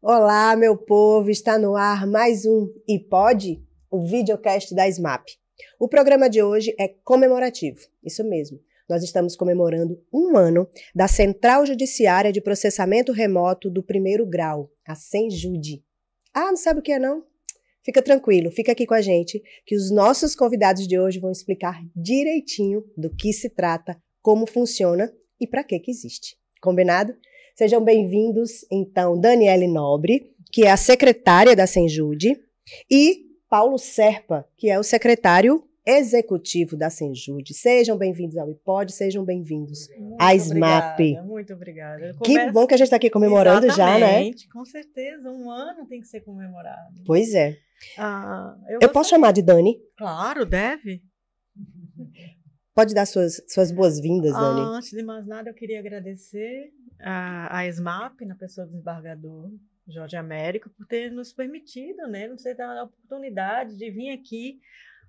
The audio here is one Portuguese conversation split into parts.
Olá, meu povo, está no ar mais um E Pode? O videocast da SMAP. O programa de hoje é comemorativo, isso mesmo. Nós estamos comemorando 1 ano da Central Judiciária de Processamento Remoto do Primeiro Grau, a CENJUD. Ah, não sabe o que é não? Fica tranquilo, fica aqui com a gente, que os nossos convidados de hoje vão explicar direitinho do que se trata, como funciona e para que existe. Combinado? Sejam bem-vindos, então, Daniele Nobre, que é a secretária da CENJUD, e Paulo Serpa, que é o secretário executivo da CENJUD. Sejam bem-vindos ao IPOD, sejam bem-vindos à SMAP. Muito obrigada. Que bom que a gente está aqui comemorando. Exatamente, já, né? Com certeza, 1 ano tem que ser comemorado. Pois é. Eu posso chamar de Dani? Claro, deve. Pode dar suas boas-vindas, Dani. Antes de mais nada, eu queria agradecer a SMAP, na pessoa do desembargador Jorge Américo, por ter nos permitido, né, nos ter dado a oportunidade de vir aqui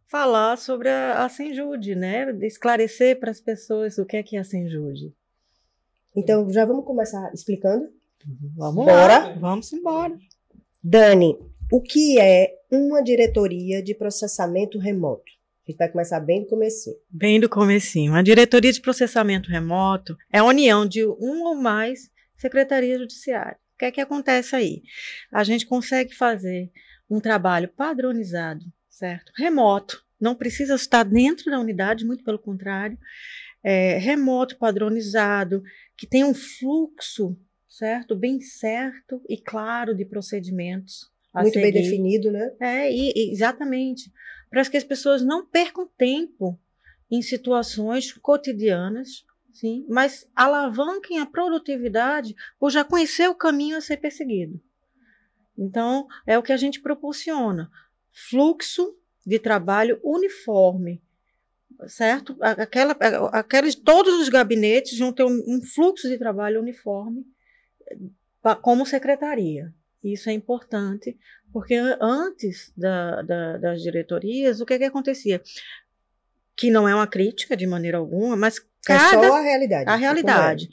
falar sobre a CENJUD, né, de esclarecer para as pessoas o que é a CENJUD. Então, já vamos começar explicando? Vamos Bora? lá, vamos embora. Dani, o que é uma diretoria de processamento remoto? A gente vai começar bem do comecinho. Bem do comecinho. A diretoria de processamento remoto é a união de 1 ou mais secretarias judiciárias. O que é que acontece aí? A gente consegue fazer um trabalho padronizado, certo? Remoto. Não precisa estar dentro da unidade, muito pelo contrário. Remoto, padronizado, que tem um fluxo, certo? Bem certo e claro de procedimentos. Muito bem definido, né? Exatamente. Para que as pessoas não percam tempo em situações cotidianas, sim, mas alavanquem a produtividade por já conhecer o caminho a ser perseguido. Então, é o que a gente proporciona. Fluxo de trabalho uniforme, certo? Todos os gabinetes vão ter um fluxo de trabalho uniforme como secretaria. Isso é importante, porque antes das diretorias, o que acontecia? Que não é uma crítica de maneira alguma, mas é só a realidade. A realidade.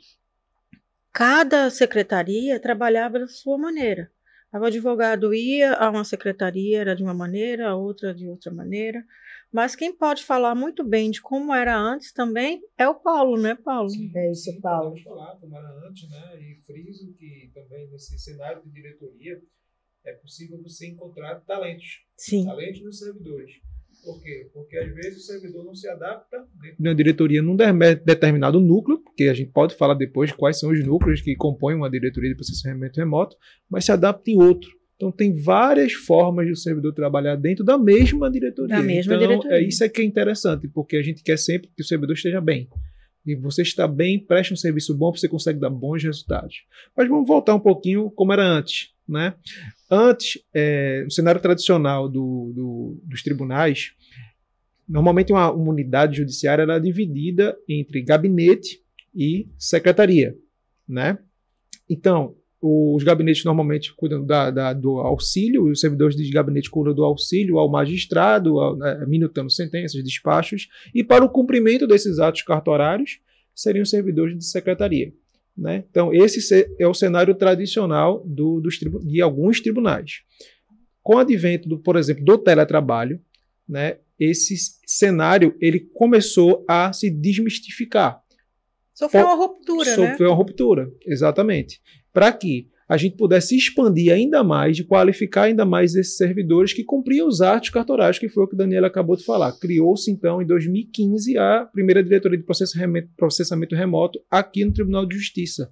Cada secretaria trabalhava da sua maneira. O advogado ia a uma secretaria, era de uma maneira, a outra de outra maneira. Mas quem pode falar muito bem de como era antes também é o Paulo, né, Paulo? Sim, é isso, Paulo. Podemos falar como era antes, né? E friso que também nesse cenário de diretoria é possível você encontrar talentos. Sim. Talentos nos servidores. Por quê? Porque às vezes o servidor não se adapta dentro de uma diretoria num determinado núcleo, porque a gente pode falar depois quais são os núcleos que compõem uma diretoria de processamento remoto, mas se adapta em outro. Então, tem várias formas de o servidor trabalhar dentro da mesma diretoria. Isso é que é interessante, porque a gente quer sempre que o servidor esteja bem. E você está bem, preste um serviço bom, você consegue dar bons resultados. Mas vamos voltar um pouquinho como era antes, né? Antes, no cenário tradicional dos tribunais, normalmente uma unidade judiciária era dividida entre gabinete e secretaria, né? Então, os gabinetes normalmente cuidam do auxílio, os servidores de gabinete cuidam do auxílio ao magistrado, minutando sentenças, despachos, e para o cumprimento desses atos cartorários seriam servidores de secretaria, né? Então, esse é o cenário tradicional de alguns tribunais. Com o advento, por exemplo, do teletrabalho, né, esse cenário ele começou a se desmistificar. Sofreu uma ruptura, né? Sofreu uma ruptura, exatamente. Para que a gente pudesse expandir ainda mais, de qualificar ainda mais esses servidores que cumpriam os atos cartorários, que foi o que o Daniel acabou de falar. Criou-se, então, em 2015, a primeira diretoria de processamento remoto aqui no Tribunal de Justiça.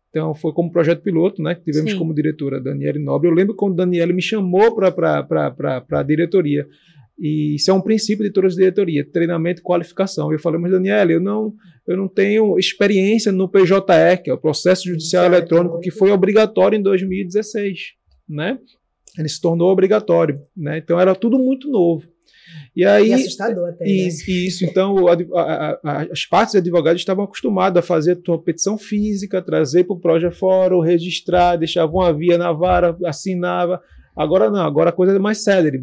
Então, foi como projeto piloto, né, que tivemos como diretora a Daniele Nobre. Eu lembro quando a Daniele me chamou para a diretoria. E isso é um princípio de todas as diretorias, treinamento e qualificação. Eu falei, mas Daniele, eu não tenho experiência no PJE, que é o Processo Judicial Eletrônico, que foi obrigatório em 2016, né? Ele se tornou obrigatório, né? Então era tudo muito novo. E aí, e assustador até, isso. Então, as partes de advogados estavam acostumadas a fazer a petição física, trazer para o Projefórum, registrar, deixava uma via na vara, assinava. Agora não, agora a coisa é mais célere.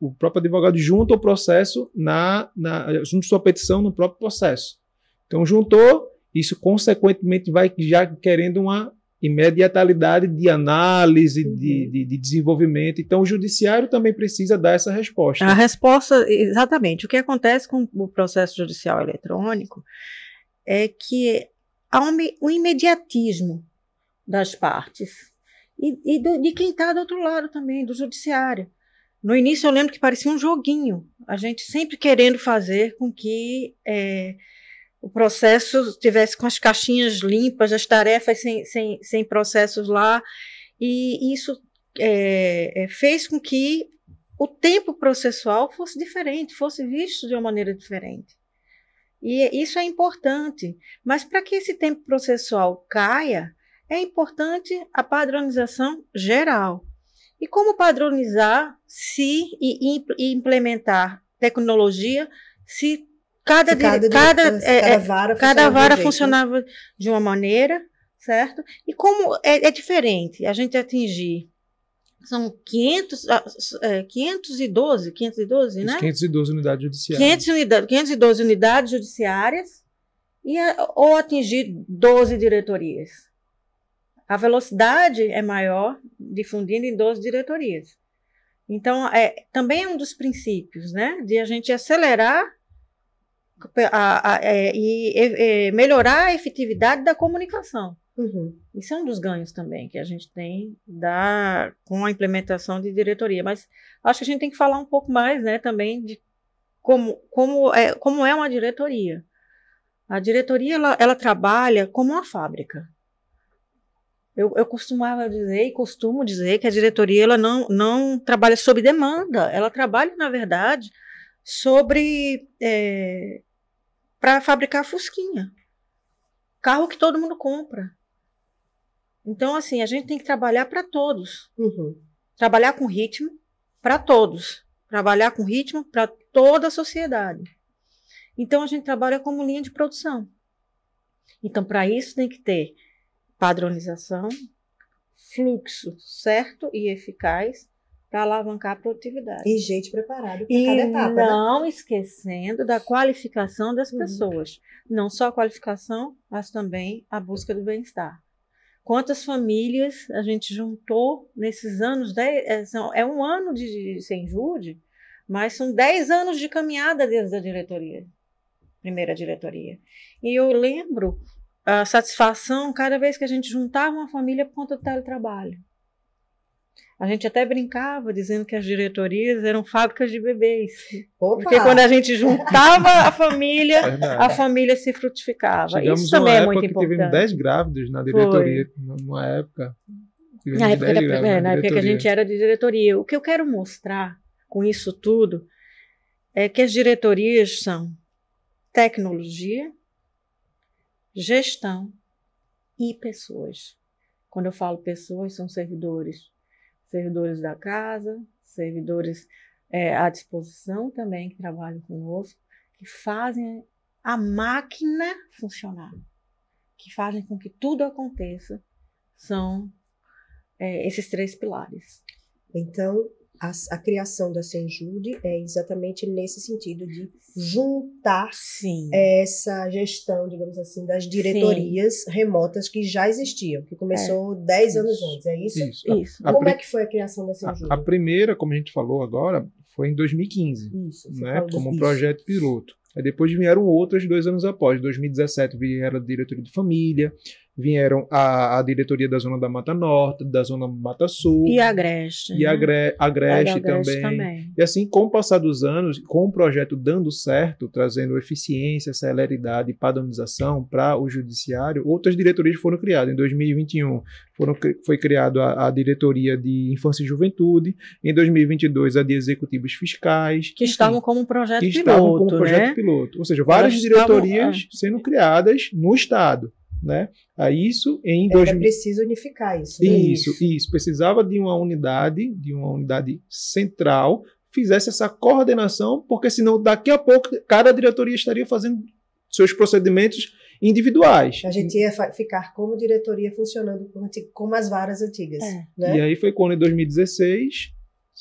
O próprio advogado junta o processo, junta sua petição no próprio processo. Então, juntou, isso consequentemente vai já querendo uma imediatalidade de análise, de desenvolvimento. Então, o judiciário também precisa dar essa resposta. A resposta, exatamente. O que acontece com o processo judicial eletrônico é que há um imediatismo das partes e de quem está do outro lado também, do judiciário. No início eu lembro que parecia um joguinho, a gente sempre querendo fazer com que o processo estivesse com as caixinhas limpas, as tarefas sem processos lá, e isso fez com que o tempo processual fosse diferente, fosse visto de uma maneira diferente. E isso é importante, mas para que esse tempo processual caia, é importante a padronização geral. E como padronizar e implementar tecnologia se cada vara funcionava de uma maneira, certo? E como é diferente a gente atingir, são 512, né? 512 unidades judiciárias. 512 unidades judiciárias ou atingir 12 diretorias. A velocidade é maior difundindo em 12 diretorias. Então, também é um dos princípios, né, de a gente acelerar e melhorar a efetividade da comunicação. Uhum. Isso é um dos ganhos também que a gente tem com a implementação de diretoria. Mas acho que a gente tem que falar um pouco mais, né, também de como é uma diretoria. A diretoria ela trabalha como uma fábrica. Eu costumava dizer e costumo dizer que a diretoria ela não trabalha sob demanda, ela trabalha, na verdade, para fabricar fusquinha, carro que todo mundo compra. Então, assim, a gente tem que trabalhar para todos, trabalhar com ritmo para todos, trabalhar com ritmo para toda a sociedade. Então, a gente trabalha como linha de produção. Então, para isso tem que ter padronização, fluxo certo e eficaz para alavancar a produtividade. E gente preparada para cada etapa. Não esquecendo da qualificação das pessoas. Não só a qualificação, mas também a busca do bem-estar. Quantas famílias a gente juntou nesses anos? É um ano de Senjude, mas são 10 anos de caminhada desde a diretoria, primeira diretoria. E eu lembro a satisfação cada vez que a gente juntava uma família por conta do teletrabalho. A gente até brincava dizendo que as diretorias eram fábricas de bebês. Opa! Porque quando a gente juntava a família se frutificava. Isso também é muito importante. Tivemos 10 grávidos na diretoria, numa época. Na época que a gente era de diretoria. O que eu quero mostrar com isso tudo é que as diretorias são tecnologia, gestão e pessoas. Quando eu falo pessoas, são servidores da casa, servidores à disposição também, que trabalham conosco, que fazem a máquina funcionar, que fazem com que tudo aconteça, são esses 3 pilares. Então, a criação da Senjude é exatamente nesse sentido de juntar essa gestão, digamos assim, das diretorias remotas que já existiam, que começou 10 anos antes, é isso? Isso. Como é que foi a criação da Senjude? A primeira, como a gente falou agora, foi em 2015, né, como um projeto piloto. Aí depois vieram outras 2 anos após. Em 2017 vieram a diretoria de família, vieram a diretoria da Zona da Mata Norte, da Zona Mata Sul. E a Agreste. E a Agreste também. E assim, com o passar dos anos, com o projeto dando certo, trazendo eficiência, celeridade e padronização para o judiciário, outras diretorias foram criadas. Em 2021 foi criada a diretoria de Infância e Juventude, em 2022 a de Executivos Fiscais. Que estavam como um projeto piloto, né? Ou seja, várias diretorias sendo criadas no Estado. Né? Isso em Era preciso unificar isso. Né? Isso. Precisava de uma unidade central, fizesse essa coordenação, porque senão daqui a pouco cada diretoria estaria fazendo seus procedimentos individuais. A gente ia ficar como diretoria funcionando como as varas antigas. Né? E aí foi quando em 2016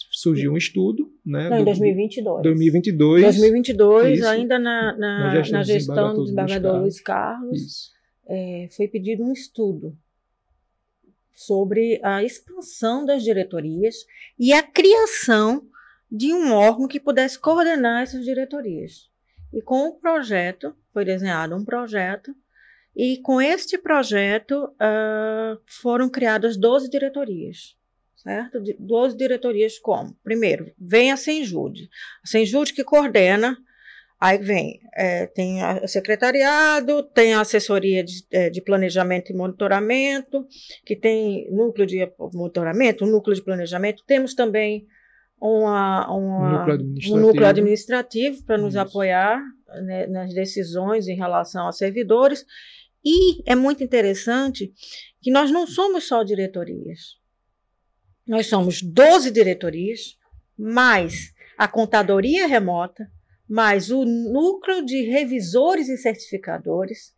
surgiu um estudo, né? Não, em 2022. 2022, ainda na gestão do desembargador Luiz Carlos. Isso. Foi pedido um estudo sobre a expansão das diretorias e a criação de um órgão que pudesse coordenar essas diretorias. E com o projeto, foi desenhado um projeto, e com este projeto foram criadas 12 diretorias, certo? 12 diretorias como? Primeiro, vem a Senjude. A Senjude que coordena, aí vem, tem o secretariado, tem a assessoria de planejamento e monitoramento, que tem núcleo de monitoramento, núcleo de planejamento, temos também um núcleo administrativo para nos apoiar, né, nas decisões em relação a servidores. E é muito interessante que nós não somos só diretorias. Nós somos 12 diretorias, mais a contadoria remota, mais o núcleo de revisores e certificadores,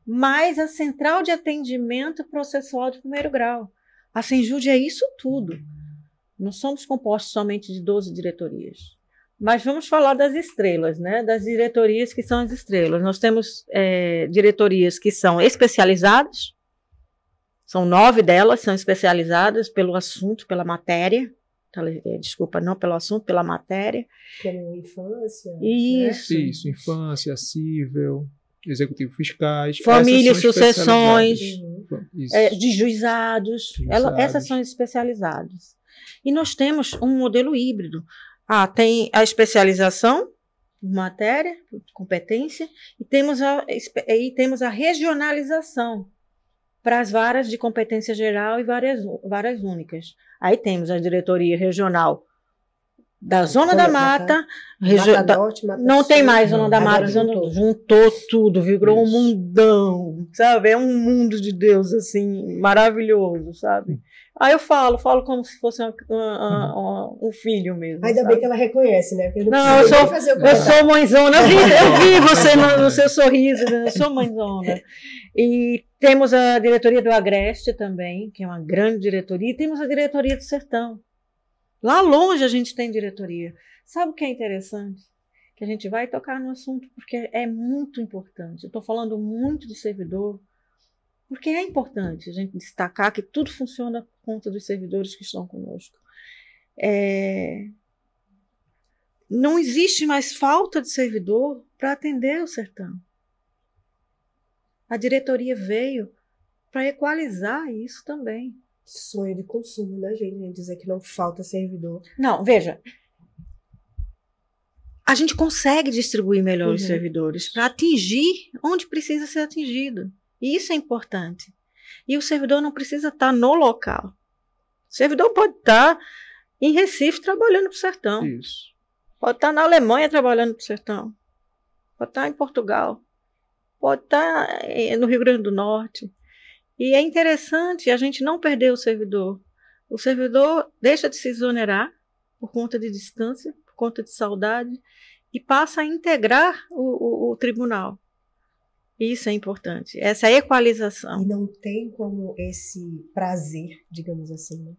mais a central de atendimento processual de primeiro grau. A Senjude é isso tudo. Não somos compostos somente de 12 diretorias. Mas vamos falar das estrelas, né? Das diretorias que são as estrelas. Nós temos diretorias que são especializadas, são 9 delas, são especializadas pelo assunto, pela matéria. Desculpa, não pelo assunto, pela matéria. Como infância. Isso. Né? Isso, infância, cível, executivo fiscais. Família e sucessões, de juizados. Essas são especializadas. E nós temos um modelo híbrido. Tem a especialização em matéria, competência, e temos a regionalização para as varas de competência geral e varas únicas. Aí temos a diretoria regional da Zona da Mata, Norte, Mata não Sul, tem mais Zona da Mata, juntou tudo, virou um mundão, sabe? É um mundo de Deus, assim, maravilhoso, sabe? Aí eu falo como se fosse um filho mesmo. Ainda sabe? bem que ela reconhece, né? Não, eu sou mãezona, eu vi você no seu sorriso, né? Eu sou mãezona. E temos a diretoria do Agreste também, que é uma grande diretoria, e temos a diretoria do Sertão. Lá longe a gente tem diretoria. Sabe o que é interessante? Que a gente vai tocar no assunto, porque é muito importante. Eu estou falando muito de servidor, porque é importante a gente destacar que tudo funciona por conta dos servidores que estão conosco. Não existe mais falta de servidor para atender o sertão. A diretoria veio para equalizar isso também. Sonho de consumo, né, gente? Dizer que não falta servidor. Não, veja. A gente consegue distribuir melhor os servidores para atingir onde precisa ser atingido. E isso é importante. E o servidor não precisa estar no local. O servidor pode estar em Recife trabalhando para o sertão. Isso. Pode estar na Alemanha trabalhando para o sertão. Pode estar em Portugal. Pode estar no Rio Grande do Norte. E é interessante a gente não perder o servidor. O servidor deixa de se exonerar por conta de distância, por conta de saudade, e passa a integrar o tribunal. Isso é importante, essa equalização. E não tem como esse prazer, digamos assim, né?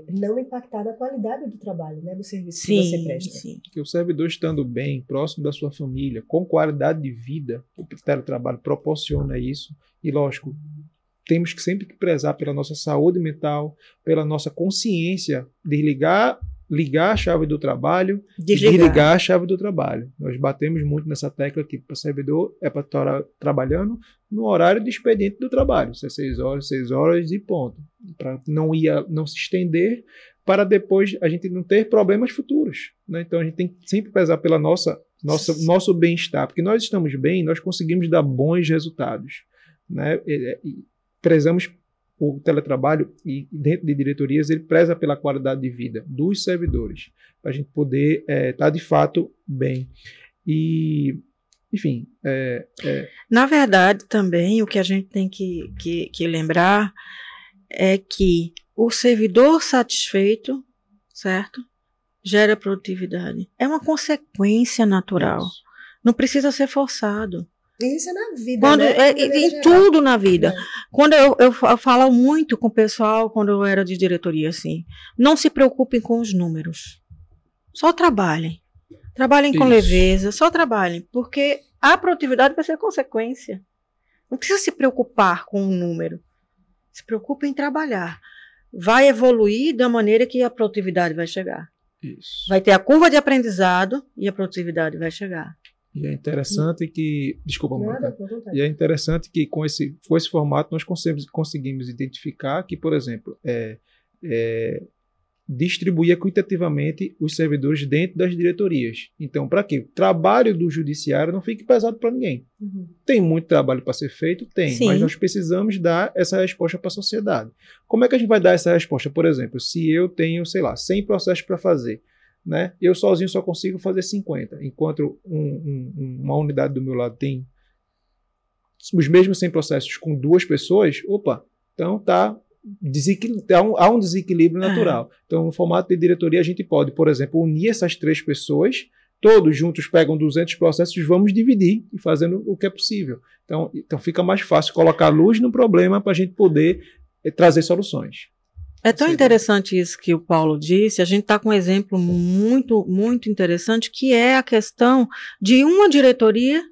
Não impactar na qualidade do trabalho, né? Do serviço que você presta. Sim. Que o servidor estando bem, próximo da sua família, com qualidade de vida, o teletrabalho proporciona isso. E, lógico, temos que sempre prezar pela nossa saúde mental, pela nossa consciência de ligar a chave do trabalho e desligar a chave do trabalho. Nós batemos muito nessa tecla que para o servidor é para estar trabalhando no horário de expediente do trabalho, se é 6 horas e ponto. Para não se estender, para depois a gente não ter problemas futuros, né? Então a gente tem que sempre prezar pela nosso bem-estar, porque nós estamos bem, nós conseguimos dar bons resultados, né? Prezamos o teletrabalho, e dentro de diretorias ele preza pela qualidade de vida dos servidores, para a gente poder estar de fato bem. E, enfim... Na verdade, também, o que a gente tem que lembrar é que o servidor satisfeito, certo? Gera produtividade. É uma consequência natural. Isso. Não precisa ser forçado. Isso é na vida, né? Em tudo na vida. Quando eu falo muito com o pessoal, quando eu era de diretoria, assim, não se preocupem com os números. Só trabalhem. Trabalhem com leveza, só trabalhem. Porque a produtividade vai ser consequência. Não precisa se preocupar com o número. se preocupa em trabalhar. Vai evoluir da maneira que a produtividade vai chegar. Isso. Vai ter a curva de aprendizado e a produtividade vai chegar. E é interessante que... Desculpa, Nada, Mônica. E é interessante que com esse formato nós conseguimos identificar que, por exemplo, distribuir equitativamente os servidores dentro das diretorias. Então, para quê? O trabalho do judiciário não fique pesado para ninguém. Uhum. Tem muito trabalho para ser feito? Tem. Sim. Mas nós precisamos dar essa resposta para a sociedade. Como é que a gente vai dar essa resposta? Por exemplo, se eu tenho, 100 processos para fazer, né? Eu sozinho só consigo fazer 50, enquanto uma unidade do meu lado tem os mesmos 100 processos com 2 pessoas, então há um desequilíbrio natural. Então, no formato de diretoria, a gente pode, por exemplo, unir essas 3 pessoas, todos juntos pegam 200 processos, vamos dividir e fazendo o que é possível. Então fica mais fácil colocar luz no problema para a gente poder trazer soluções. É tão interessante isso que o Paulo disse. A gente está com um exemplo muito, muito interessante, que é a questão de uma diretoria,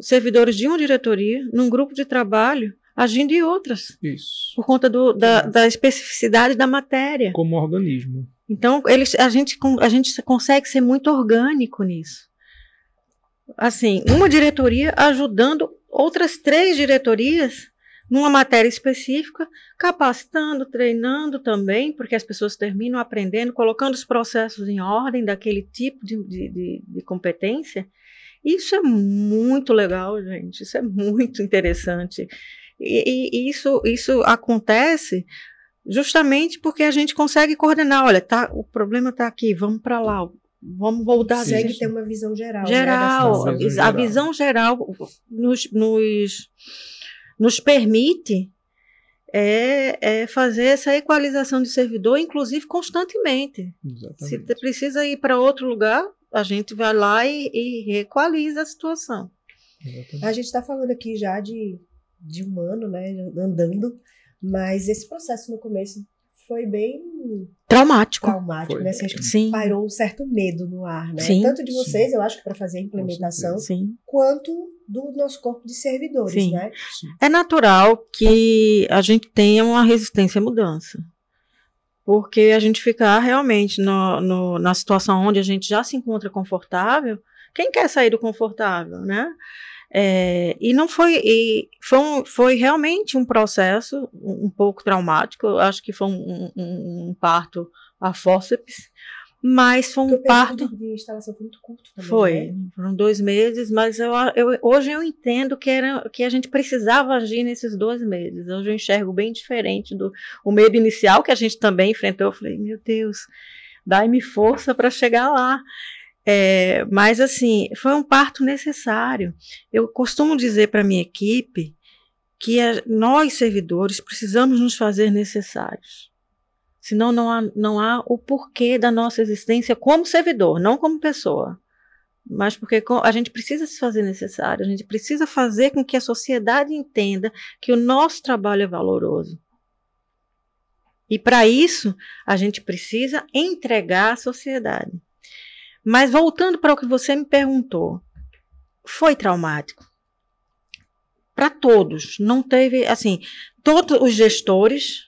servidores de uma diretoria, num grupo de trabalho, agindo em outras. Isso. Por conta da especificidade da matéria. Como organismo. Então, a gente consegue ser muito orgânico nisso. Assim, uma diretoria ajudando outras 3 diretorias numa matéria específica, capacitando, treinando também, porque as pessoas terminam aprendendo, colocando os processos em ordem daquele tipo de competência. Isso é muito legal, gente. Isso é muito interessante. E isso acontece justamente porque a gente consegue coordenar. Olha, o problema está aqui, vamos para lá, vamos voltar. Consegue ter uma visão geral. A visão geral nos permite fazer essa equalização de servidor, inclusive constantemente. Exatamente. Se precisa ir para outro lugar, a gente vai lá e equaliza a situação. Exatamente. A gente está falando aqui já de um ano, né, andando, mas esse processo no começo foi bem traumático, foi, né? Acho que sim. pairou um certo medo no ar, né? Sim. Tanto de vocês, eu acho que para fazer a implementação, quanto do nosso corpo de servidores, sim. né? Sim. É natural que a gente tenha uma resistência à mudança, porque a gente ficar realmente na situação onde a gente já se encontra confortável. Quem quer sair do confortável, né? E não foi realmente um processo um pouco traumático. Eu acho que foi um parto a fórceps, mas foi um parto de instalação foi muito curto também, foi, né? Foram 2 meses, mas hoje eu entendo que a gente precisava agir nesses 2 meses. Hoje eu enxergo bem diferente o medo inicial que a gente também enfrentou. Eu falei, meu Deus, dai-me força para chegar lá. Mas assim, foi um parto necessário. Eu costumo dizer para a minha equipe que nós, servidores, precisamos nos fazer necessários. Senão não há o porquê da nossa existência como servidor, não como pessoa. Mas porque a gente precisa se fazer necessário, a gente precisa fazer com que a sociedade entenda que o nosso trabalho é valoroso. E para isso, a gente precisa entregar à sociedade. Mas voltando para o que você me perguntou, foi traumático. Para todos, não teve, assim, todos os gestores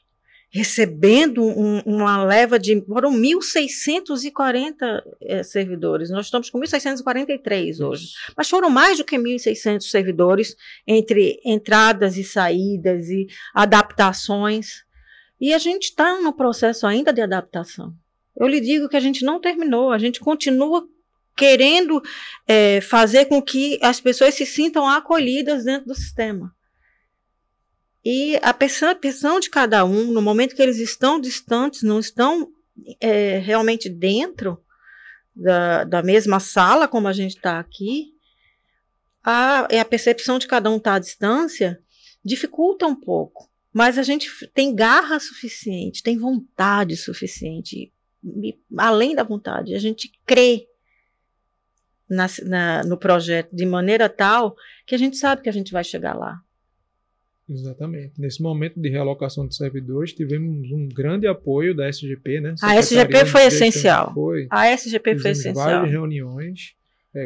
recebendo uma leva foram 1.640 servidores, nós estamos com 1.643 hoje, mas foram mais do que 1.600 servidores entre entradas e saídas e adaptações, e a gente está no processo ainda de adaptação. Eu lhe digo que a gente não terminou, a gente continua querendo fazer com que as pessoas se sintam acolhidas dentro do sistema. E a percepção de cada um, no momento que eles estão distantes, não estão realmente dentro da mesma sala, como a gente está aqui, a percepção de cada um estar à distância dificulta um pouco. Mas a gente tem garra suficiente, tem vontade suficiente. Além da vontade, a gente crê no projeto de maneira tal que a gente sabe que a gente vai chegar lá. Exatamente. Nesse momento de realocação de servidores, tivemos um grande apoio da SGP, né? A SGP foi essencial. A SGP foi essencial. Várias reuniões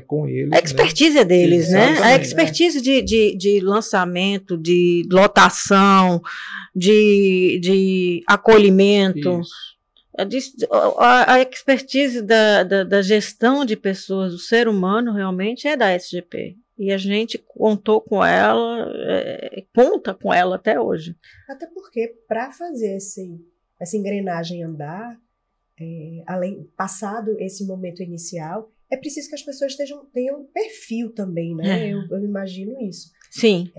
com eles. A expertise é deles, né? A Exatamente, expertise de lançamento, de lotação, de acolhimento. Isso. A expertise da gestão de pessoas, do ser humano, realmente é da SGP. E a gente contou com ela, conta com ela até hoje. Até porque, para fazer essa engrenagem andar, passado esse momento inicial, é preciso que as pessoas tenham um perfil também, né? Eu imagino isso. Sim.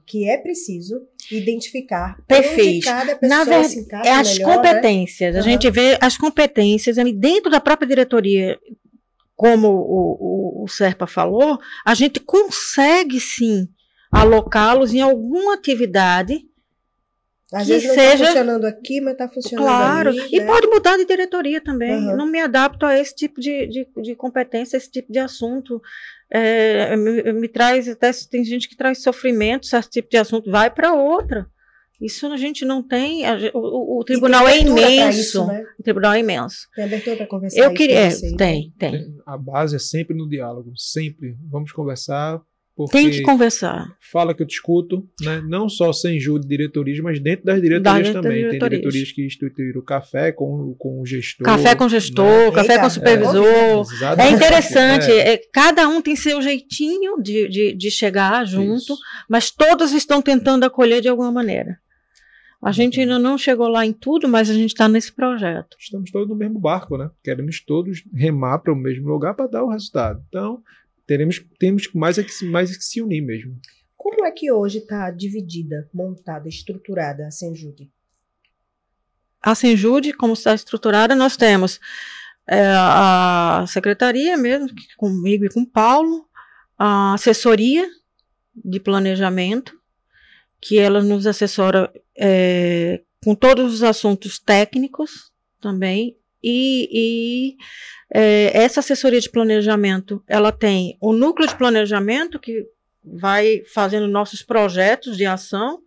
Que é preciso identificar Perfeito. onde cada pessoa Na verdade, se encaixa as melhor, competências. Né? A gente vê as competências dentro da própria diretoria, como o Serpa falou, a gente consegue sim alocá-los em alguma atividade. Às que vezes não seja está funcionando aqui, mas está funcionando claro, ali. E né? pode mudar de diretoria também. Uhum. Não me adapto a esse tipo de competência, esse tipo de assunto. Me traz, até tem gente que traz sofrimento, esse tipo de assunto vai para outra. Isso a gente não tem. O tribunal é imenso. Isso, né? O tribunal é imenso. Tem abertura para conversar. Eu queria. Vocês, tem. A base é sempre no diálogo, sempre. Vamos conversar. Porque tem que conversar. Fala que eu te escuto, né? Não só sem julgo de diretorias, mas dentro das diretorias também. Tem diretorias que instituíram café com o gestor. Café com gestor, né? café com supervisor. É interessante. É. Cada um tem seu jeitinho de chegar junto, isso. Mas todos estão tentando acolher de alguma maneira. A gente ainda não chegou lá em tudo, mas a gente está nesse projeto. Estamos todos no mesmo barco, né? Queremos todos remar para o mesmo lugar para dar o resultado. Então, temos mais é que se unir mesmo. Como é que hoje está dividida, montada, estruturada a Senjude? A Senjude, como está estruturada, nós temos a secretaria mesmo, comigo e com o Paulo, a assessoria de planejamento, que ela nos assessora com todos os assuntos técnicos também, e essa assessoria de planejamento, ela tem o núcleo de planejamento, que vai fazendo nossos projetos de ação,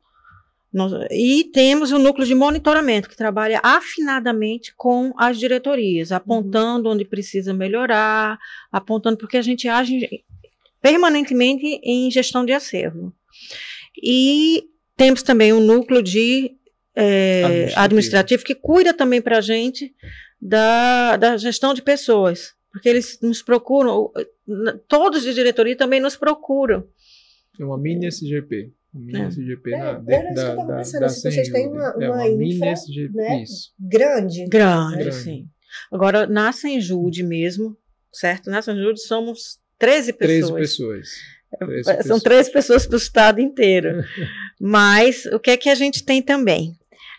e temos o núcleo de monitoramento, que trabalha afinadamente com as diretorias, apontando onde precisa melhorar, apontando, porque a gente age permanentemente em gestão de acervo. E temos também um núcleo de administrativo, que cuida também para a gente da gestão de pessoas, porque eles nos procuram, todos de diretoria também nos procuram. É uma mini SGP. SGP vocês têm uma mini SGP, né? isso. Grande, sim. Agora, na Senjude mesmo, certo? Na Senjude somos 13 pessoas. São 13 pessoas para o estado inteiro. Mas o que é que a gente tem também?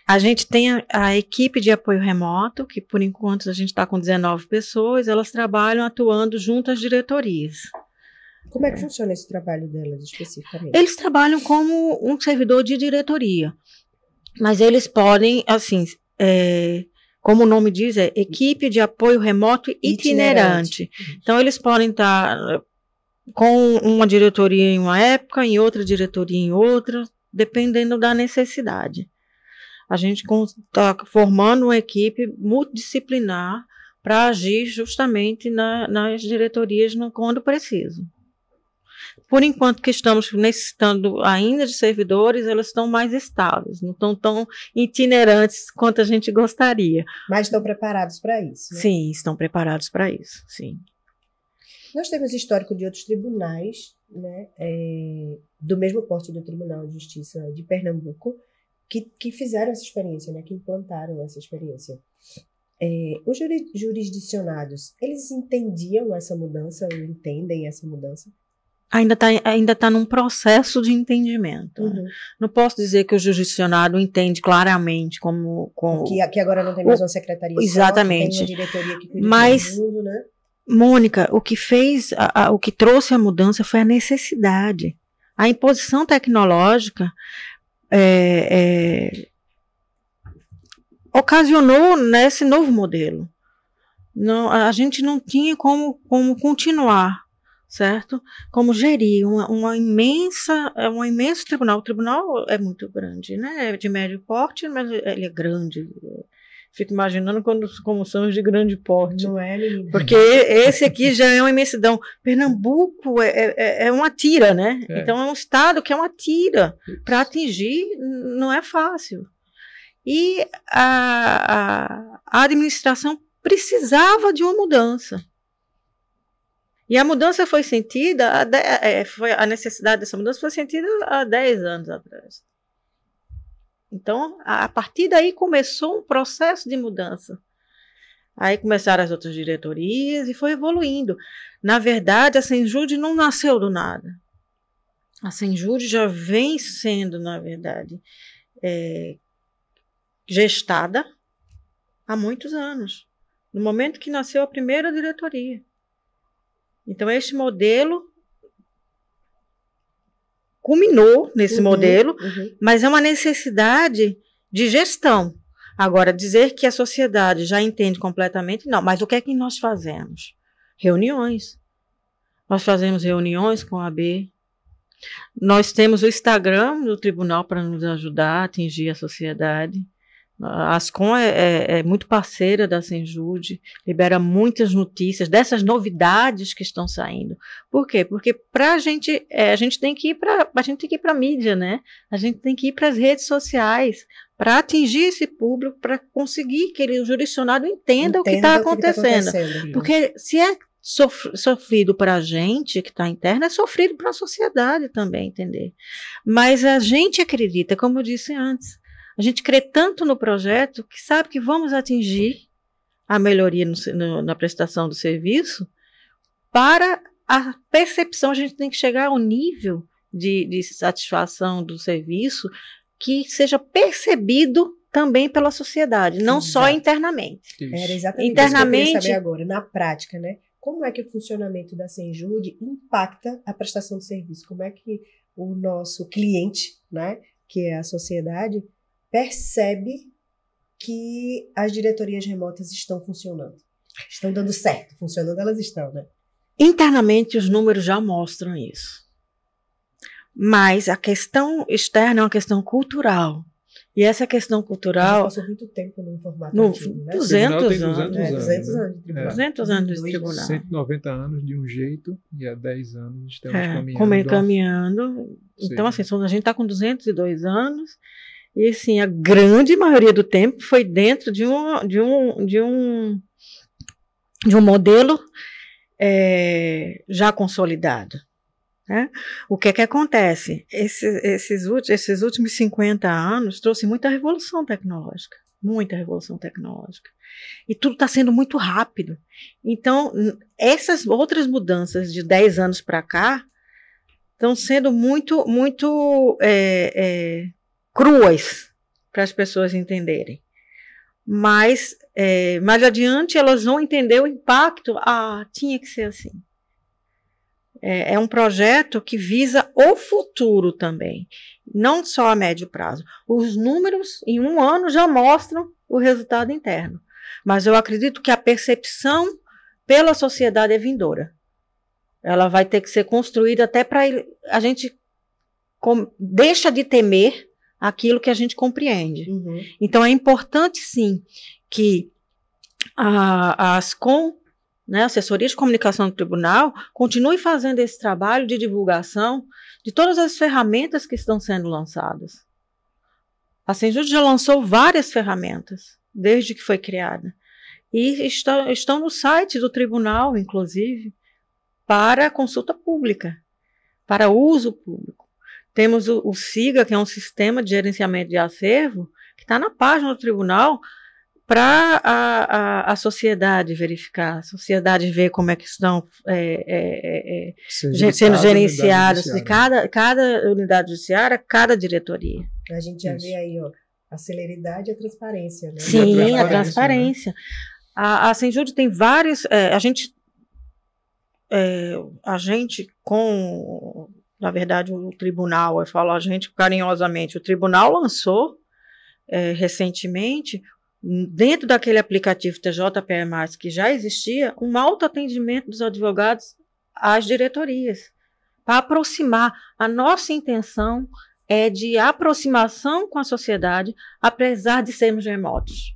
A gente tem a equipe de apoio remoto, que por enquanto a gente está com 19 pessoas, elas trabalham atuando junto às diretorias. Como é que funciona esse trabalho delas especificamente? Eles trabalham como um servidor de diretoria, mas eles podem, assim, como o nome diz, é equipe de apoio remoto itinerante. Então eles podem estar com uma diretoria em uma época, em outra diretoria em outra, dependendo da necessidade. A gente está formando uma equipe multidisciplinar para agir justamente nas diretorias quando preciso. Por enquanto que estamos necessitando ainda de servidores, elas estão mais estáveis, não estão tão itinerantes quanto a gente gostaria. Mas estão preparados para isso, né? Sim, estão preparados para isso, sim. Nós temos histórico de outros tribunais, né, do mesmo porte do Tribunal de Justiça de Pernambuco, que fizeram essa experiência, né, que implantaram essa experiência. Os jurisdicionados, eles entendiam essa mudança, ou entendem essa mudança? Ainda tá num processo de entendimento. Uhum. Não posso dizer que o jurisdicionado entende claramente como que agora não tem mais uma secretaria exatamente. Só, tem uma diretoria que cuida Mas, do mundo, né? Mônica, o que fez, o que trouxe a mudança foi a necessidade. A imposição tecnológica ocasionou nesse novo modelo. Não, a gente não tinha como continuar, certo? Como gerir um imenso tribunal. O tribunal é muito grande, né? É de médio porte, mas ele é grande. Fico imaginando como são os de grande porte. Não é, menina? Porque esse aqui já é uma imensidão. Pernambuco é uma tira, né? Então é um estado que é uma tira. Para atingir não é fácil. E a administração precisava de uma mudança. E a mudança foi sentida, a necessidade dessa mudança foi sentida há 10 anos atrás. Então, a partir daí começou um processo de mudança. Aí começaram as outras diretorias e foi evoluindo. Na verdade, a Senjude não nasceu do nada. A Senjude já vem sendo, na verdade, gestada há muitos anos. No momento que nasceu a primeira diretoria. Então, este modelo culminou nesse modelo, mas é uma necessidade de gestão. Agora, dizer que a sociedade já entende completamente, não. Mas o que é que nós fazemos? Reuniões. Nós fazemos reuniões com a AB. Nós temos o Instagram do tribunal para nos ajudar a atingir a sociedade. A Ascom é muito parceira da Senjude, libera muitas notícias dessas novidades que estão saindo. Por quê? Porque a gente tem que ir para a mídia, né? A gente tem que ir para as redes sociais para atingir esse público, para conseguir que o jurisdicionado entenda o que está acontecendo. Porque se é sofrido para a gente que está interna, é sofrido para a sociedade também entender. Mas a gente acredita, como eu disse antes, a gente crê tanto no projeto que sabe que vamos atingir a melhoria na prestação do serviço. Para a percepção, a gente tem que chegar ao nível de satisfação do serviço que seja percebido também pela sociedade, não só internamente. Era exatamente internamente, isso que eu queria saber agora, na prática, né? Como é que o funcionamento da Senjude impacta a prestação do serviço? Como é que o nosso cliente, né, que é a sociedade, percebe que as diretorias remotas estão funcionando? Estão dando certo. Funcionando, elas estão, né? Internamente, os números já mostram isso. Mas a questão externa é uma questão cultural. E essa questão cultural... passou muito tempo no formato antigo, né? 200 anos. 200 anos de tribunal. 200 anos de tribunal. 190 anos de um jeito e há 10 anos estamos caminhando. Então, assim, a gente está com 202 anos e, assim, a grande maioria do tempo foi dentro de um modelo já consolidado. Né? O que acontece? Esses últimos 50 anos trouxe muita revolução tecnológica. Muita revolução tecnológica. E tudo está sendo muito rápido. Então, essas outras mudanças de 10 anos para cá estão sendo muito cruas para as pessoas entenderem. Mas, mais adiante, elas vão entender o impacto. Tinha que ser assim. É um projeto que visa o futuro também, não só a médio prazo. Os números, em um ano, já mostram o resultado interno. Mas eu acredito que a percepção pela sociedade é vindoura. Ela vai ter que ser construída até para a gente deixa de temer aquilo que a gente compreende. Então, é importante, sim, que a Ascom, né, a assessoria de comunicação do tribunal, continue fazendo esse trabalho de divulgação de todas as ferramentas que estão sendo lançadas. A Senjude já lançou várias ferramentas, desde que foi criada. E estão no site do tribunal, inclusive, para consulta pública, para uso público. Temos o SIGA, que é um sistema de gerenciamento de acervo, que está na página do tribunal, para a sociedade verificar, a sociedade ver como é que estão sendo gerenciadas, cada unidade judiciária, cada diretoria. A gente já vê aí, a celeridade e a transparência, né? Sim, a transparência. Né? A Senjude tem vários... a gente com... Na verdade, o tribunal, eu falo a gente carinhosamente, o tribunal lançou recentemente, dentro daquele aplicativo TJPE+, que já existia, um autoatendimento dos advogados às diretorias, para aproximar. A nossa intenção é de aproximação com a sociedade, apesar de sermos remotos.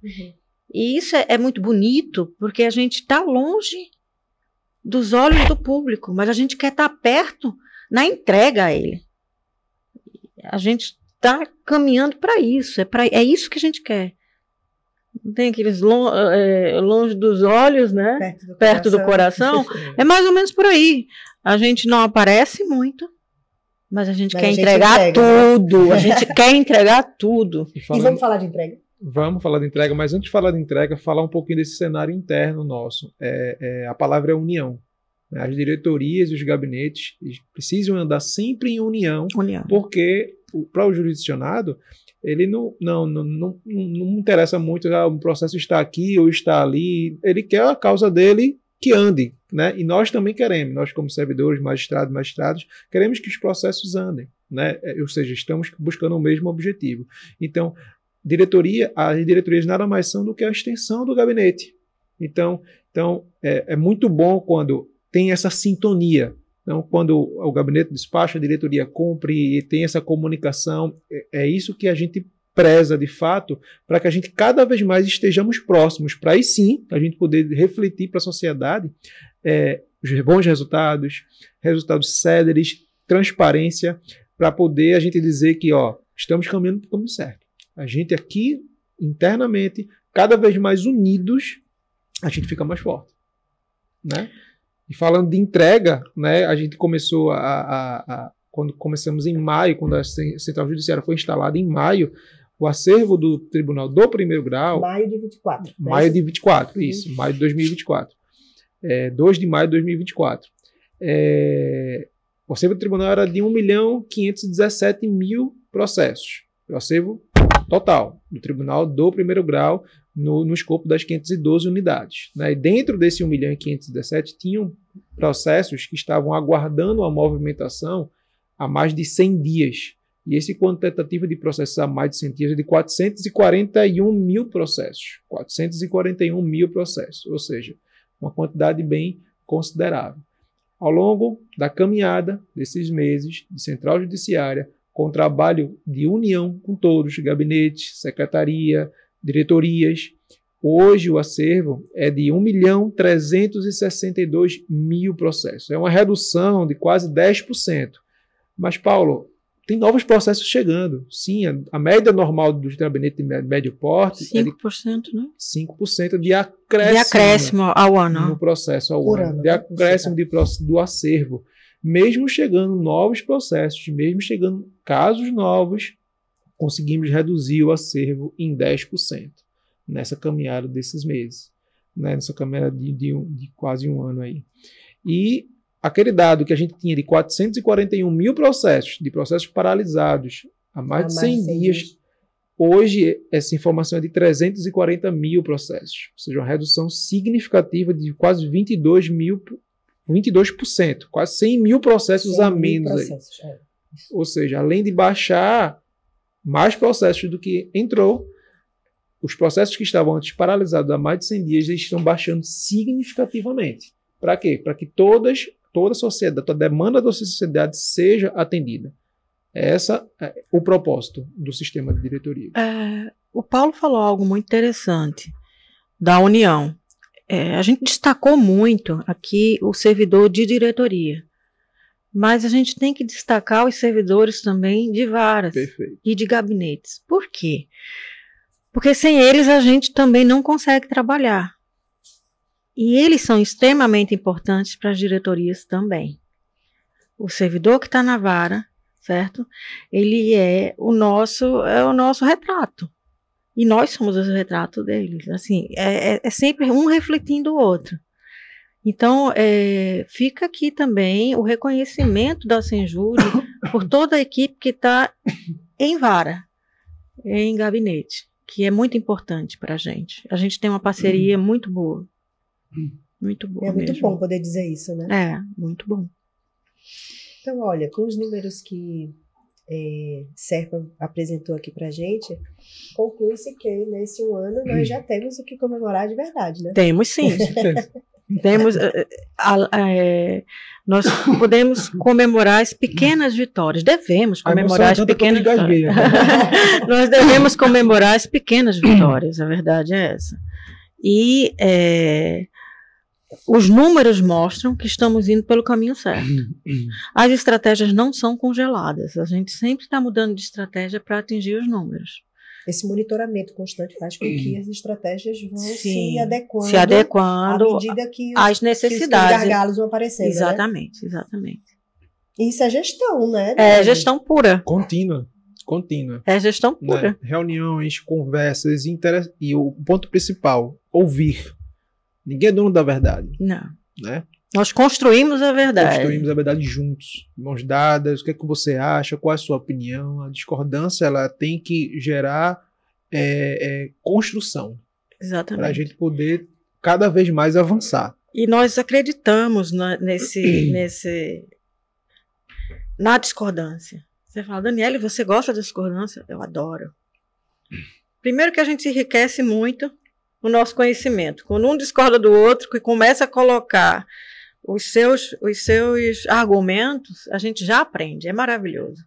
E isso é muito bonito, porque a gente está longe dos olhos do público, mas a gente quer estar perto na entrega a ele. A gente está caminhando para isso, é isso que a gente quer. Não tem aqueles longe dos olhos, né? Perto do coração. É mais ou menos por aí. A gente não aparece muito, mas a gente quer entregar tudo. Né? A gente quer entregar tudo. E vamos falar de entrega? Vamos falar de entrega, mas antes de falar de entrega, falar um pouquinho desse cenário interno nosso. A palavra é união. As diretorias e os gabinetes precisam andar sempre em união. Porque para o jurisdicionado, ele não interessa muito, o processo está aqui ou está ali, ele quer a causa dele que ande, né? E nós também queremos, nós como servidores, magistrados, queremos que os processos andem, né? Ou seja, estamos buscando o mesmo objetivo. Então, as diretorias nada mais são do que a extensão do gabinete. Então é muito bom quando tem essa sintonia. Então, quando o gabinete despacha, a diretoria cumpre e tem essa comunicação, é isso que a gente preza de fato, para que a gente cada vez mais estejamos próximos, para aí sim a gente poder refletir para a sociedade os bons resultados céleres, transparência, para poder a gente dizer que estamos caminhando para o caminho certo. A gente aqui, internamente, cada vez mais unidos, a gente fica mais forte, né? E falando de entrega, né, a gente começou quando começamos em maio, quando a Central Judiciária foi instalada em maio, o acervo do Tribunal do Primeiro Grau... Maio de 24. Maio de 24, isso, maio de 2024. 2 de maio de 2024. O acervo do Tribunal era de 1.517.000 processos. O acervo total do Tribunal do Primeiro Grau, no escopo das 512 unidades. Né? E dentro desse 1.517.000 tinham processos que estavam aguardando a movimentação há mais de 100 dias. E esse quantitativo de processos há mais de 100 dias é de 441.000 processos. 441.000 processos, ou seja, uma quantidade bem considerável. Ao longo da caminhada desses meses de Central Judiciária, com trabalho de união com todos, gabinetes, secretaria, diretorias, hoje o acervo é de 1.362.000 processos. É uma redução de quase 10%. Mas, Paulo, tem novos processos chegando. Sim, a média normal do gabinete de médio porte 5%, é de 5%, né? 5% de acréscimo ao ano. No processo ao ano. De acréscimo do acervo. Mesmo chegando novos processos, mesmo chegando casos novos, conseguimos reduzir o acervo em 10% nessa caminhada desses meses, né? Nessa caminhada de quase um ano aí. E aquele dado que a gente tinha de 441.000 processos, de processos paralisados há mais de 100 dias, hoje essa informação é de 340.000 processos, ou seja, uma redução significativa de quase 22%, quase 100.000 processos a menos aí. Ou seja, além de baixar mais processos do que entrou, os processos que estavam antes paralisados há mais de 100 dias eles estão baixando significativamente. Para quê? Para que toda a sociedade, toda a demanda da sociedade seja atendida. Esse é o propósito do sistema de diretoria. O Paulo falou algo muito interessante da união. A gente destacou muito aqui o servidor de diretoria. Mas a gente tem que destacar os servidores também de varas. Perfeito. E de gabinetes. Por quê? Porque sem eles a gente também não consegue trabalhar. E eles são extremamente importantes para as diretorias também. O servidor que está na vara, certo? Ele é o nosso retrato. E nós somos o retrato deles. Assim, é sempre um refletindo o outro. Então, fica aqui também o reconhecimento da Senjure por toda a equipe que está em vara, em gabinete, que é muito importante para a gente. A gente tem uma parceria muito boa. Muito boa. É muito mesmo. bom poder dizer isso, né? Muito bom. Então, olha, com os números que Serpa apresentou aqui para a gente, conclui-se que nesse um ano nós já temos o que comemorar de verdade, né? Temos sim. Temos, nós podemos comemorar as pequenas vitórias. Devemos comemorar as pequenas vitórias. Nós devemos comemorar as pequenas vitórias, a verdade é essa. E os números mostram que estamos indo pelo caminho certo. As estratégias não são congeladas. A gente sempre está mudando de estratégia para atingir os números. Esse monitoramento constante faz com que as estratégias vão Sim, se adequando à medida que às necessidades. que os gargalos vão aparecendo. Exatamente, exatamente. Isso é gestão, né? É gestão pura. Contínua. É gestão Né? pura. Reuniões, conversas, e o ponto principal, ouvir. Ninguém é dono da verdade. Não. Né? Nós construímos a verdade. Construímos a verdade juntos, mãos dadas. O que é que você acha? Qual é a sua opinião? A discordância ela tem que gerar construção para a Exatamente. gente poder cada vez mais avançar. E nós acreditamos na discordância. Você fala, Daniele, você gosta da discordância? Eu adoro. Primeiro que a gente enriquece muito o nosso conhecimento. Quando um discorda do outro, que começa a colocar os seus argumentos, a gente já aprende. É maravilhoso.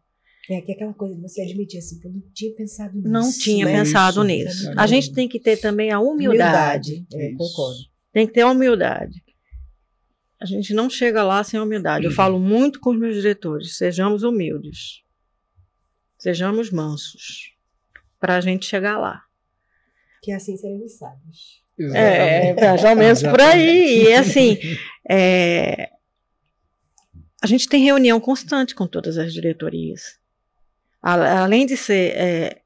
É que aquela coisa de você admitir assim, que eu não tinha pensado nisso. Não tinha né? pensado Isso, nisso. exatamente. A gente tem que ter também a humildade. Isso. Concordo. Tem que ter a humildade. A gente não chega lá sem humildade. Eu falo muito com os meus diretores. Sejamos humildes. Sejamos mansos. Para a gente chegar lá. Que assim seremos sábios. Mais ou menos por aí. E assim, a gente tem reunião constante com todas as diretorias. Além de ser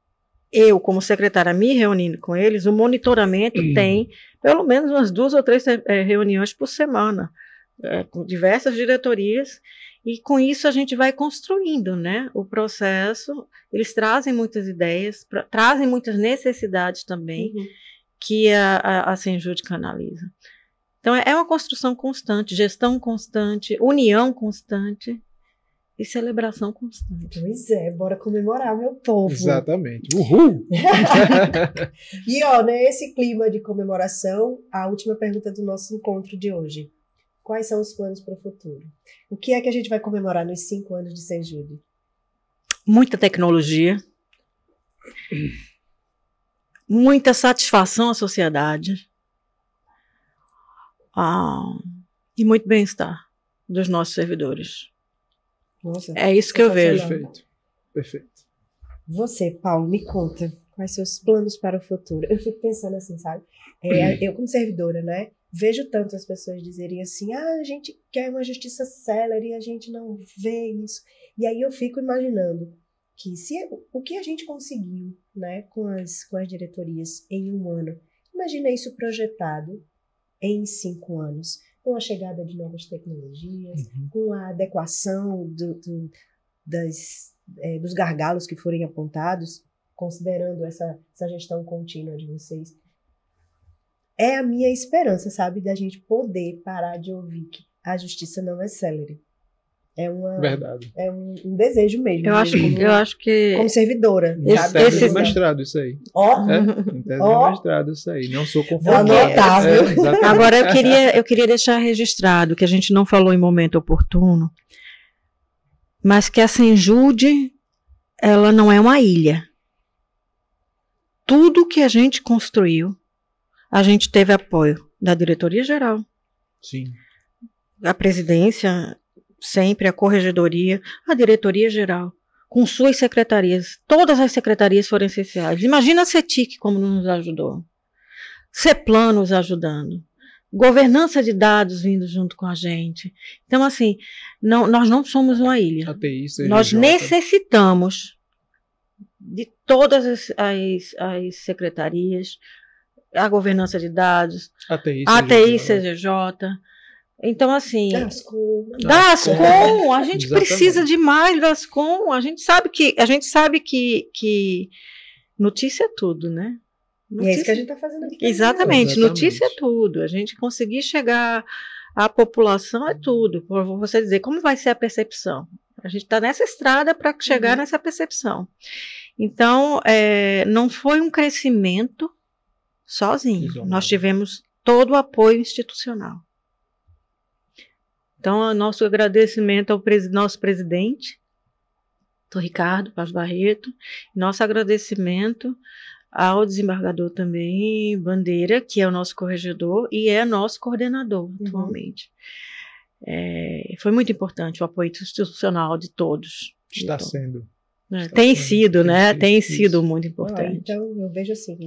eu, como secretária, me reunindo com eles, o monitoramento tem pelo menos umas 2 ou 3 reuniões por semana, com diversas diretorias, e com isso a gente vai construindo, né, o processo. Eles trazem muitas ideias, trazem muitas necessidades também, que a Senjud canaliza. Então, é uma construção constante, gestão constante, união constante e celebração constante. Pois é, bora comemorar, meu povo. Exatamente. Uhul! E, ó, nesse clima de comemoração, a última pergunta do nosso encontro de hoje. Quais são os planos para o futuro? O que é que a gente vai comemorar nos 5 anos de Senjud? Muita tecnologia, muita satisfação à sociedade e muito bem-estar dos nossos servidores. Nossa, É isso que eu vejo. Perfeito. Você, Paulo, me conta quais seus planos para o futuro. Eu fico pensando assim, sabe? Eu, como servidora, né? Vejo tanto as pessoas dizerem assim, a gente quer uma justiça célere e a gente não vê isso. E aí eu fico imaginando que o que a gente conseguiu, né, com as diretorias em 1 ano, imagina isso projetado em 5 anos, com a chegada de novas tecnologias, com a adequação dos gargalos que forem apontados, considerando essa gestão contínua de vocês. É a minha esperança, sabe, da gente poder parar de ouvir que a justiça não é célere. Verdade. É um desejo mesmo. Eu acho que como servidora. Sabe? Tese de mestrado, isso aí. Tese de mestrado, isso aí. Não sou confortável. Agora, eu queria deixar registrado que a gente não falou em momento oportuno, mas que a Senjud, ela não é uma ilha. Tudo que a gente construiu, a gente teve apoio da diretoria-geral. Sim. A presidência, sempre a corregedoria, a diretoria-geral, com suas secretarias. Todas as secretarias foram essenciais. Imagina a CETIC como nos ajudou. CEPLAN nos ajudando. Governança de dados vindo junto com a gente. Então, assim, nós não somos uma ilha. ATI, CGJ. Nós necessitamos de todas as secretarias, a governança de dados, ATI, CGJ. Então, assim, da Ascom, a gente precisa demais da Ascom. A gente sabe que notícia é tudo, né? Notícia, é isso que a gente está fazendo aqui. Exatamente, notícia é tudo. A gente conseguir chegar à população é tudo. Por você dizer, como vai ser a percepção? A gente está nessa estrada para chegar nessa percepção. Então, não foi um crescimento sozinho. Nós tivemos todo o apoio institucional. Então, nosso agradecimento ao nosso presidente, Dr. Ricardo Paz Barreto, nosso agradecimento ao desembargador também, Bandeira, que é o nosso corregedor e é nosso coordenador atualmente. Foi muito importante o apoio institucional de todos. Está sendo. Tem sido, né? Tem sido muito importante. Então, eu vejo assim,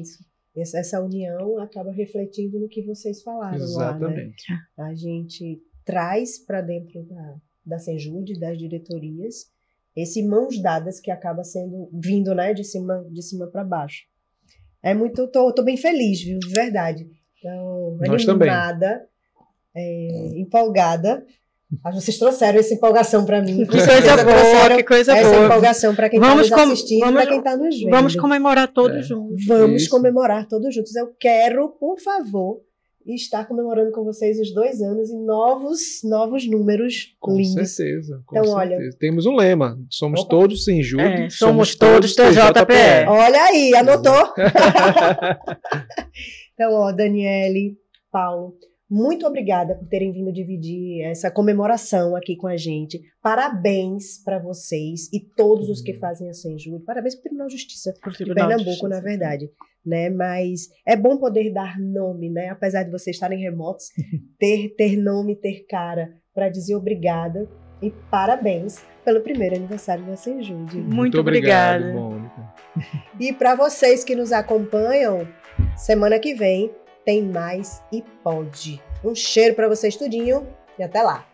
essa união acaba refletindo no que vocês falaram. Exatamente. Lá, né? A gente traz para dentro da Senjude, das diretorias, esse mãos dadas que acaba sendo vindo, né, de cima para baixo. É muito, tô bem feliz, viu, de verdade. Então, nós animada, empolgada. Vocês trouxeram essa empolgação para mim. Que coisa boa, que coisa boa. Essa empolgação para quem está nos assistindo e para quem está nos vendo. Vamos comemorar todos juntos. Vamos comemorar todos juntos. Eu quero, por favor, estar comemorando com vocês os 2 anos e novos números lindos. Com certeza. Então, olha, temos um lema. Somos todos Senjude. Somos todos TJPE. Olha aí, anotou? Então, Daniele, Paulo, muito obrigada por terem vindo dividir essa comemoração aqui com a gente. Parabéns para vocês e todos os que fazem a Senjude. Parabéns para o Tribunal de Justiça de Pernambuco, na verdade. Né? Mas é bom poder dar nome, né? Apesar de vocês estarem remotos, ter nome, ter cara, para dizer obrigada e parabéns pelo primeiro aniversário da Senjude. Muito obrigada. Mônica. E para vocês que nos acompanham, semana que vem tem mais e pode. Um cheiro para vocês tudinho e até lá.